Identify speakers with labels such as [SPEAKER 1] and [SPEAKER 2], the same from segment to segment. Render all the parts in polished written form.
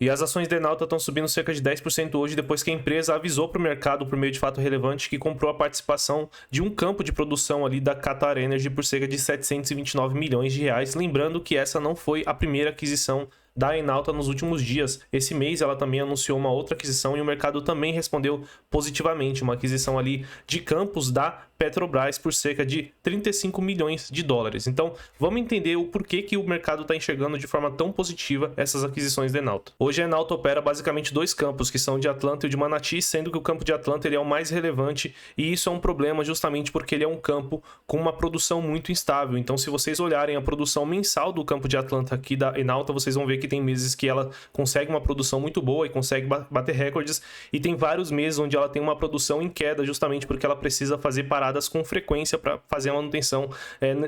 [SPEAKER 1] E as ações da Enauta estão subindo cerca de 10% hoje, depois que a empresa avisou para o mercado, por meio de fato relevante, que comprou a participação de um campo de produção ali da Qatar Energy por cerca de 729 milhões de reais. Lembrando que essa não foi a primeira aquisição da Enauta nos últimos dias. Esse mês ela também anunciou uma outra aquisição e o mercado também respondeu positivamente, uma aquisição ali de campos da Petrobras por cerca de 35 milhões de dólares. Então, vamos entender o porquê que o mercado está enxergando de forma tão positiva essas aquisições da Enauta. Hoje a Enauta opera basicamente dois campos, que são o de Atlanta e o de Manati, sendo que o campo de Atlanta ele é o mais relevante e isso é um problema justamente porque ele é um campo com uma produção muito instável. Então, se vocês olharem a produção mensal do campo de Atlanta aqui da Enauta, vocês vão ver que tem meses que ela consegue uma produção muito boa e consegue bater recordes, e tem vários meses onde ela tem uma produção em queda, justamente porque ela precisa fazer paradas com frequência para fazer a manutenção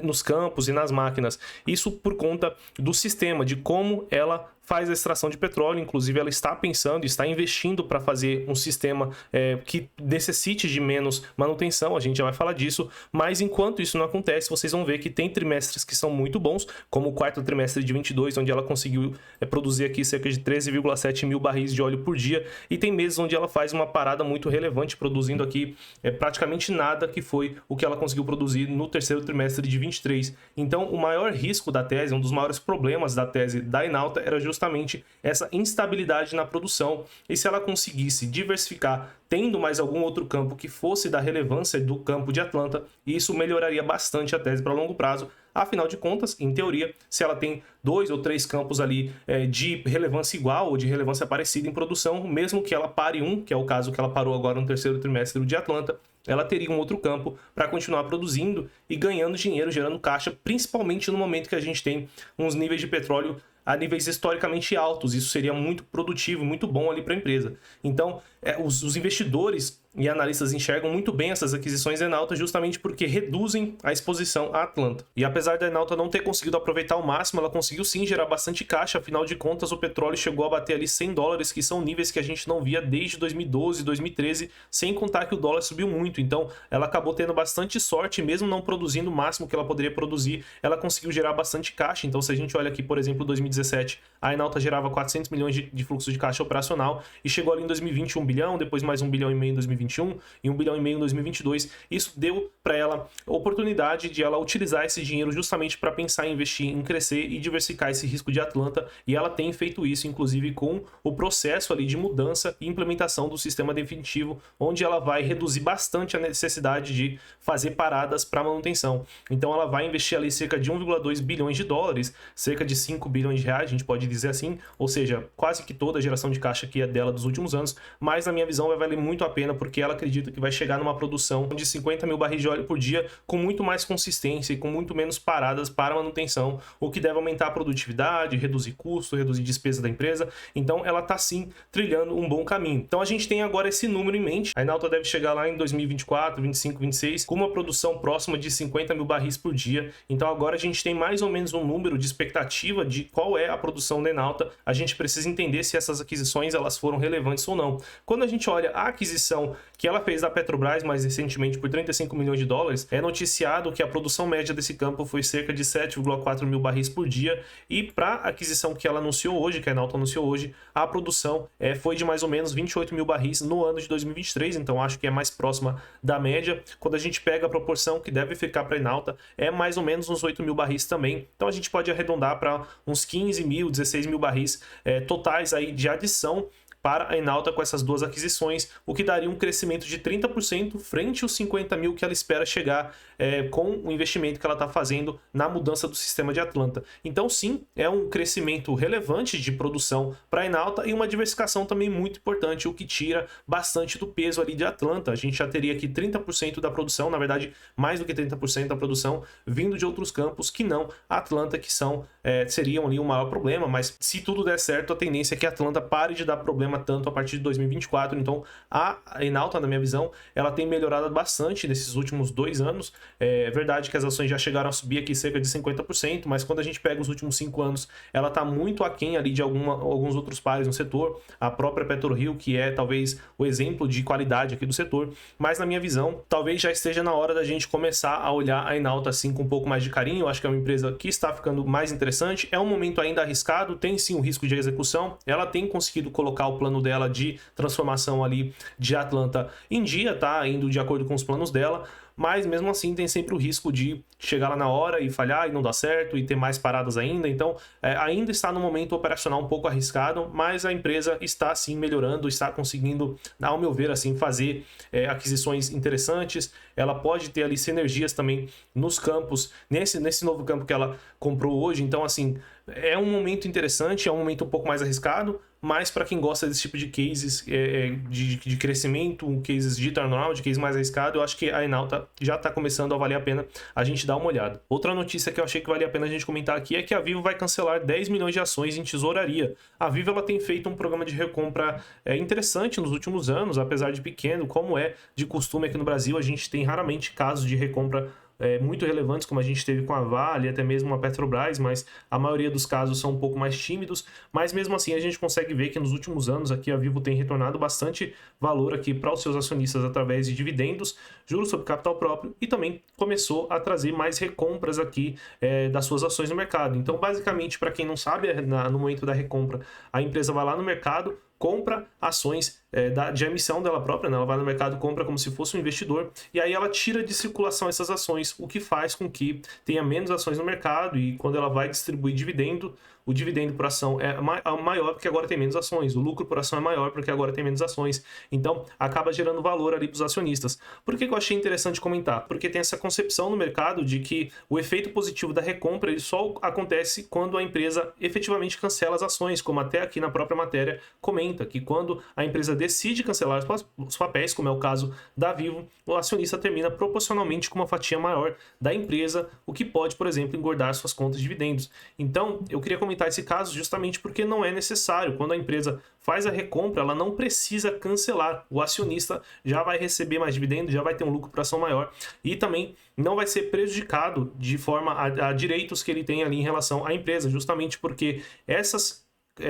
[SPEAKER 1] nos campos e nas máquinas. Isso por conta do sistema, de como ela faz a extração de petróleo. Inclusive ela está pensando, está investindo para fazer um sistema que necessite de menos manutenção, a gente já vai falar disso, mas enquanto isso não acontece, vocês vão ver que tem trimestres que são muito bons, como o quarto trimestre de 22, onde ela conseguiu produzir aqui cerca de 13,7 mil barris de óleo por dia, e tem meses onde ela faz uma parada muito relevante, produzindo aqui praticamente nada, que foi o que ela conseguiu produzir no terceiro trimestre de 23. Então o maior risco da tese, um dos maiores problemas da tese da Enauta era justamente essa instabilidade na produção, e se ela conseguisse diversificar, tendo mais algum outro campo que fosse da relevância do campo de Atlanta, isso melhoraria bastante a tese para longo prazo. Afinal de contas, em teoria, se ela tem 2 ou 3 campos ali de relevância igual ou de relevância parecida em produção, mesmo que ela pare um, que é o caso que ela parou agora no terceiro trimestre de Atlanta, ela teria um outro campo para continuar produzindo e ganhando dinheiro, gerando caixa, principalmente no momento que a gente tem uns níveis de petróleo a níveis historicamente altos. Isso seria muito produtivo, muito bom ali para a empresa. Então, os investidores e analistas enxergam muito bem essas aquisições da Enauta justamente porque reduzem a exposição à Atlanta. E apesar da Enauta não ter conseguido aproveitar ao máximo, ela conseguiu sim gerar bastante caixa. Afinal de contas, o petróleo chegou a bater ali 100 dólares, que são níveis que a gente não via desde 2012, 2013, sem contar que o dólar subiu muito. Então, ela acabou tendo bastante sorte, mesmo não produzindo o máximo que ela poderia produzir, ela conseguiu gerar bastante caixa. Então, se a gente olha aqui, por exemplo, 2017, a Enauta gerava 400 milhões de fluxo de caixa operacional e chegou ali em 2020 1 bilhão, depois mais 1,5 bilhão em 2021 e 1,5 bilhão em 2022. Isso deu para ela a oportunidade de ela utilizar esse dinheiro justamente para pensar em investir, em crescer e diversificar esse risco de Atlanta, e ela tem feito isso, inclusive com o processo ali de mudança e implementação do sistema definitivo, onde ela vai reduzir bastante a necessidade de fazer paradas para manutenção. Então ela vai investir ali cerca de 1,2 bilhões de dólares, cerca de 5 bilhões de reais, a gente pode dizer assim, ou seja, quase que toda a geração de caixa que é dela dos últimos anos, mas na minha visão vai valer muito a pena, porque ela acredita que vai chegar numa produção de 50 mil barris de óleo por dia, com muito mais consistência e com muito menos paradas para manutenção, o que deve aumentar a produtividade, reduzir custo, reduzir despesa da empresa. Então ela está sim trilhando um bom caminho. Então a gente tem agora esse número em mente. A Enauta deve chegar lá em 2024, 25, 26, com uma produção próxima de 50 mil barris por dia. Então agora a gente tem mais ou menos um número de expectativa de qual é a produção da Enauta. A gente precisa entender se essas aquisições elas foram relevantes ou não. Quando a gente olha a aquisição que ela fez da Petrobras mais recentemente por 35 milhões de dólares, é noticiado que a produção média desse campo foi cerca de 7,4 mil barris por dia, e para a aquisição que ela anunciou hoje, que a Enauta anunciou hoje, a produção foi de mais ou menos 28 mil barris no ano de 2023, então acho que é mais próxima da média. Quando a gente pega a proporção que deve ficar para a Enauta, é mais ou menos uns 8 mil barris também, então a gente pode arredondar para uns 15 mil, 16 mil barris totais aí de adição para a Enauta com essas duas aquisições, o que daria um crescimento de 30% frente aos 50 mil que ela espera chegar com o investimento que ela está fazendo na mudança do sistema de Atlanta. Então sim, é um crescimento relevante de produção para a Enauta e uma diversificação também muito importante, o que tira bastante do peso ali de Atlanta. A gente já teria aqui 30% da produção, na verdade mais do que 30% da produção vindo de outros campos que não Atlanta, que seriam ali o maior problema, mas se tudo der certo, a tendência é que a Atlanta pare de dar problema problema tanto a partir de 2024. Então a Enauta, na minha visão, ela tem melhorado bastante nesses últimos 2 anos. É verdade que as ações já chegaram a subir aqui cerca de 50%, mas quando a gente pega os últimos 5 anos, ela está muito aquém ali de alguns outros pares no setor. A própria PetroRio, que é talvez o exemplo de qualidade aqui do setor, mas na minha visão, talvez já esteja na hora da gente começar a olhar a Enauta assim com um pouco mais de carinho. Eu acho que é uma empresa que está ficando mais interessante. É um momento ainda arriscado, tem sim o risco de execução. Ela tem conseguido colocar o plano dela de transformação ali de Atlanta em dia, tá indo de acordo com os planos dela. Mas mesmo assim tem sempre o risco de chegar lá na hora e falhar e não dar certo e ter mais paradas ainda. Então ainda está no momento operacional um pouco arriscado, mas a empresa está sim melhorando, está conseguindo, ao meu ver, assim, fazer aquisições interessantes. Ela pode ter ali sinergias também nos campos, nesse novo campo que ela comprou hoje. Então assim, é um momento interessante, é um momento um pouco mais arriscado, mas para quem gosta desse tipo de cases de crescimento, cases de turnaround, cases mais arriscado, eu acho que a Enauta já está começando a valer a pena a gente dar uma olhada. Outra notícia que eu achei que valia a pena a gente comentar aqui é que a Vivo vai cancelar 10 milhões de ações em tesouraria. A Vivo ela tem feito um programa de recompra interessante nos últimos anos, apesar de pequeno, como é de costume aqui no Brasil. A gente tem raramente casos de recompra muito relevantes, como a gente teve com a Vale, até mesmo a Petrobras, mas a maioria dos casos são um pouco mais tímidos. Mas mesmo assim a gente consegue ver que nos últimos anos aqui a Vivo tem retornado bastante valor aqui para os seus acionistas através de dividendos, juros sobre capital próprio, e também começou a trazer mais recompras aqui das suas ações no mercado. Então basicamente, para quem não sabe, no momento da recompra, a empresa vai lá no mercado, compra ações de emissão dela própria, né? Ela vai no mercado, compra como se fosse um investidor, e aí ela tira de circulação essas ações, o que faz com que tenha menos ações no mercado, e quando ela vai distribuir dividendo, o dividendo por ação é maior porque agora tem menos ações, o lucro por ação é maior porque agora tem menos ações, então acaba gerando valor ali para os acionistas. Por que eu achei interessante comentar? Porque tem essa concepção no mercado de que o efeito positivo da recompra ele só acontece quando a empresa efetivamente cancela as ações, como até aqui na própria matéria comenta, que quando a empresa decide cancelar os papéis, como é o caso da Vivo, o acionista termina proporcionalmente com uma fatia maior da empresa, o que pode, por exemplo, engordar suas contas de dividendos. Então, eu queria comentar esse caso justamente porque não é necessário. Quando a empresa faz a recompra, ela não precisa cancelar. O acionista já vai receber mais dividendos, já vai ter um lucro por ação maior e também não vai ser prejudicado de forma a direitos que ele tem ali em relação à empresa, justamente porque essas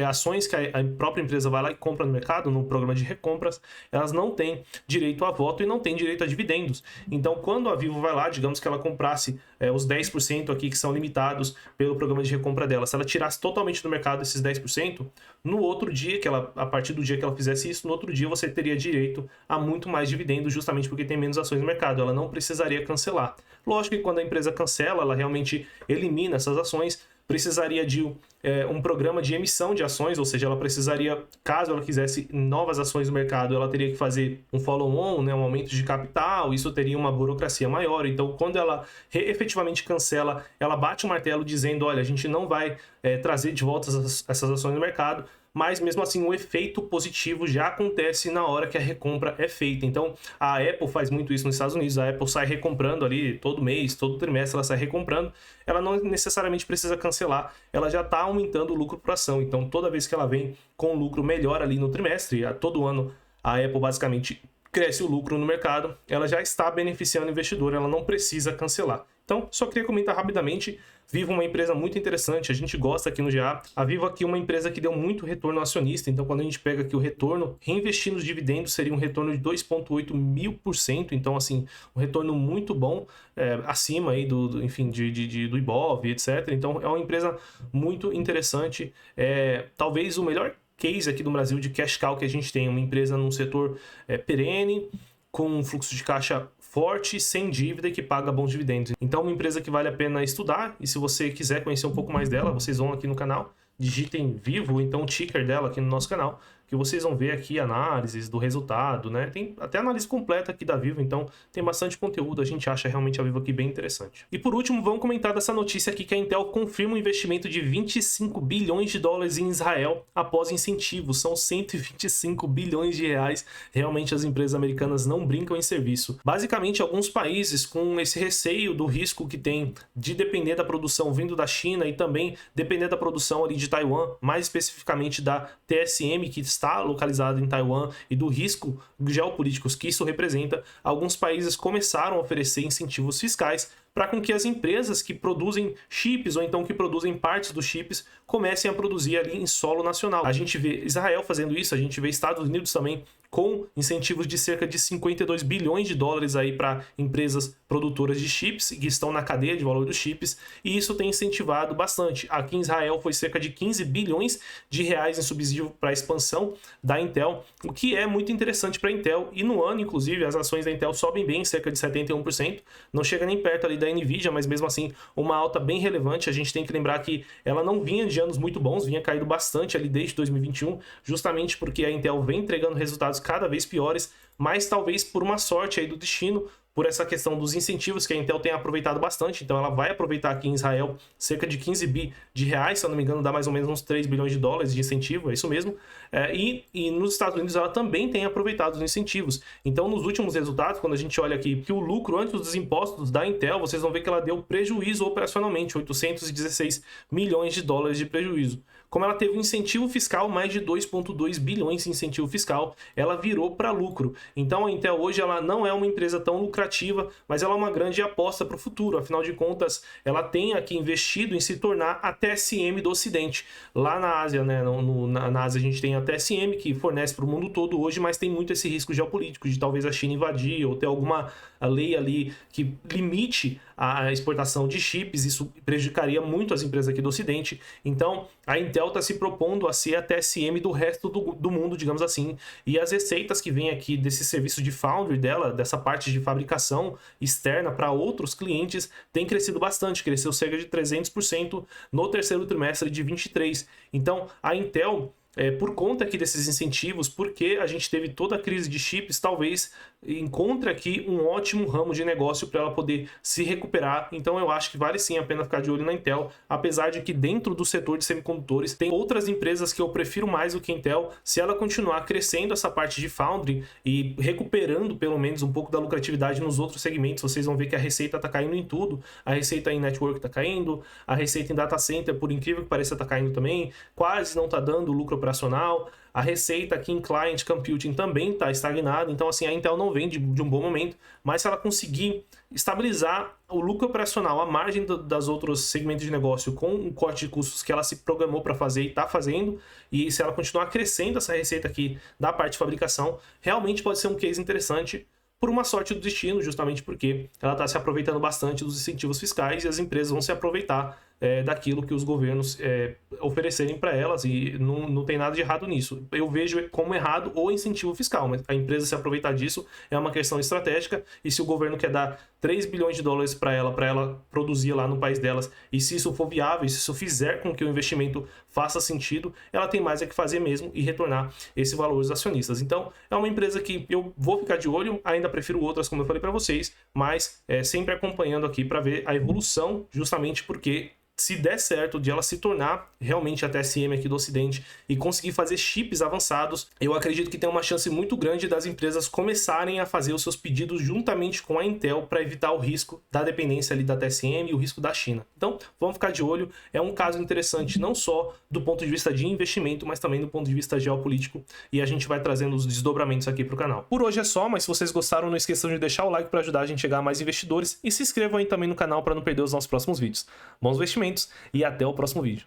[SPEAKER 1] ações que a própria empresa vai lá e compra no mercado, no programa de recompras, elas não têm direito a voto e não têm direito a dividendos. Então, quando a Vivo vai lá, digamos que ela comprasse os 10% aqui que são limitados pelo programa de recompra dela, se ela tirasse totalmente do mercado esses 10%, no outro dia, a partir do dia que ela fizesse isso, no outro dia você teria direito a muito mais dividendos, justamente porque tem menos ações no mercado. Ela não precisaria cancelar. Lógico que quando a empresa cancela, ela realmente elimina essas ações, precisaria de um programa de emissão de ações, ou seja, ela precisaria, caso ela quisesse novas ações no mercado, ela teria que fazer um follow-on, né, um aumento de capital, isso teria uma burocracia maior. Então, quando ela efetivamente cancela, ela bate o martelo dizendo, olha, a gente não vai trazer de volta essas ações no mercado, mas mesmo assim o efeito positivo já acontece na hora que a recompra é feita. Então a Apple faz muito isso nos Estados Unidos, a Apple sai recomprando ali todo mês, todo trimestre ela sai recomprando, ela não necessariamente precisa cancelar, ela já está aumentando o lucro por ação. Então toda vez que ela vem com um lucro melhor ali no trimestre, todo ano a Apple basicamente cresce o lucro no mercado, ela já está beneficiando o investidor, ela não precisa cancelar. Então, só queria comentar rapidamente, Vivo é uma empresa muito interessante, a gente gosta aqui no GA. A Vivo aqui é uma empresa que deu muito retorno ao acionista, então quando a gente pega aqui o retorno, reinvestir nos dividendos seria um retorno de 2,8 mil%, então assim, um retorno muito bom, acima aí do Ibov, etc. Então é uma empresa muito interessante, talvez o melhor case aqui do Brasil de cash cow que a gente tem, uma empresa num setor perene, com um fluxo de caixa forte, sem dívida e que paga bons dividendos. Então é uma empresa que vale a pena estudar, e se você quiser conhecer um pouco mais dela, vocês vão aqui no canal, digitem Vivo, então o ticker dela aqui no nosso canal, que vocês vão ver aqui análises do resultado, né? Tem até análise completa aqui da Vivo, então tem bastante conteúdo, a gente acha realmente a Vivo aqui bem interessante. E por último, vamos comentar dessa notícia aqui que a Intel confirma um investimento de 25 bilhões de dólares em Israel após incentivos, são 125 bilhões de reais. Realmente as empresas americanas não brincam em serviço. Basicamente, alguns países com esse receio do risco que tem de depender da produção vindo da China e também depender da produção ali de Taiwan, mais especificamente da TSM, que está está localizada em Taiwan e do risco geopolíticos que isso representa, alguns países começaram a oferecer incentivos fiscais para com que as empresas que produzem chips ou então que produzem partes dos chips comecem a produzir ali em solo nacional. A gente vê Israel fazendo isso, a gente vê Estados Unidos também com incentivos de cerca de 52 bilhões de dólares aí para empresas produtoras de chips que estão na cadeia de valor dos chips, e isso tem incentivado bastante. Aqui em Israel foi cerca de 15 bilhões de reais em subsídio para a expansão da Intel, o que é muito interessante para a Intel, e no ano, inclusive, as ações da Intel sobem bem, cerca de 71%, não chega nem perto ali da Nvidia, mas mesmo assim uma alta bem relevante. A gente tem que lembrar que ela não vinha de anos muito bons, vinha caído bastante ali desde 2021, justamente porque a Intel vem entregando resultados cada vez piores, mas talvez por uma sorte aí do destino, por essa questão dos incentivos que a Intel tem aproveitado bastante. Então ela vai aproveitar aqui em Israel cerca de 15 bi de reais, se eu não me engano dá mais ou menos uns 3 bilhões de dólares de incentivo, é isso mesmo. E nos Estados Unidos ela também tem aproveitado os incentivos. Então nos últimos resultados, quando a gente olha aqui que o lucro antes dos impostos da Intel, vocês vão ver que ela deu prejuízo operacionalmente, 816 milhões de dólares de prejuízo. Como ela teve um incentivo fiscal, mais de 2,2 bilhões de incentivo fiscal, ela virou para lucro. Então a Intel hoje ela não é uma empresa tão lucrativa, mas ela é uma grande aposta para o futuro. Afinal de contas, ela tem aqui investido em se tornar a TSM do Ocidente. Lá na Ásia, né, na Ásia a gente tem a TSM que fornece para o mundo todo hoje, mas tem muito esse risco geopolítico de talvez a China invadir ou ter alguma lei ali que limite a exportação de chips. Isso prejudicaria muito as empresas aqui do Ocidente. Então a Intel está se propondo a ser a TSM do resto do mundo, digamos assim, e as receitas que vêm aqui desse serviço de foundry dela, dessa parte de fabricação externa para outros clientes, tem crescido bastante, cresceu cerca de 300% no terceiro trimestre de 23. Então a Intel, por conta aqui desses incentivos, porque a gente teve toda a crise de chips, talvez encontre aqui um ótimo ramo de negócio para ela poder se recuperar. Então eu acho que vale sim a pena ficar de olho na Intel, apesar de que dentro do setor de semicondutores tem outras empresas que eu prefiro mais do que a Intel. Se ela continuar crescendo essa parte de foundry e recuperando pelo menos um pouco da lucratividade nos outros segmentos, vocês vão ver que a receita está caindo em tudo. A receita em network está caindo, a receita em data center, por incrível que pareça, está caindo também, quase não está dando lucro operacional. A receita aqui em Client Computing também está estagnada. Então assim, a Intel não vem de um bom momento, mas se ela conseguir estabilizar o lucro operacional, a margem das outros segmentos de negócio com o corte de custos que ela se programou para fazer e está fazendo, e se ela continuar crescendo essa receita aqui da parte de fabricação, realmente pode ser um case interessante, por uma sorte do destino, justamente porque ela está se aproveitando bastante dos incentivos fiscais e as empresas vão se aproveitar daquilo que os governos oferecerem para elas, e não tem nada de errado nisso. Eu vejo como errado o incentivo fiscal, mas a empresa se aproveitar disso é uma questão estratégica, e se o governo quer dar 3 bilhões de dólares para ela produzir lá no país delas, e se isso for viável, se isso fizer com que o investimento faça sentido, ela tem mais que fazer mesmo e retornar esse valor aos acionistas. Então é uma empresa que eu vou ficar de olho, ainda prefiro outras, como eu falei para vocês, mas sempre acompanhando aqui para ver a evolução, justamente porque se der certo de ela se tornar realmente a TSM aqui do Ocidente e conseguir fazer chips avançados, eu acredito que tem uma chance muito grande das empresas começarem a fazer os seus pedidos juntamente com a Intel para evitar o risco da dependência ali da TSM e o risco da China. Então, vamos ficar de olho. É um caso interessante não só do ponto de vista de investimento, mas também do ponto de vista geopolítico, e a gente vai trazendo os desdobramentos aqui para o canal. Por hoje é só, mas se vocês gostaram, não esqueçam de deixar o like para ajudar a gente a chegar a mais investidores, e se inscrevam aí também no canal para não perder os nossos próximos vídeos. Bons investimentos e até o próximo vídeo.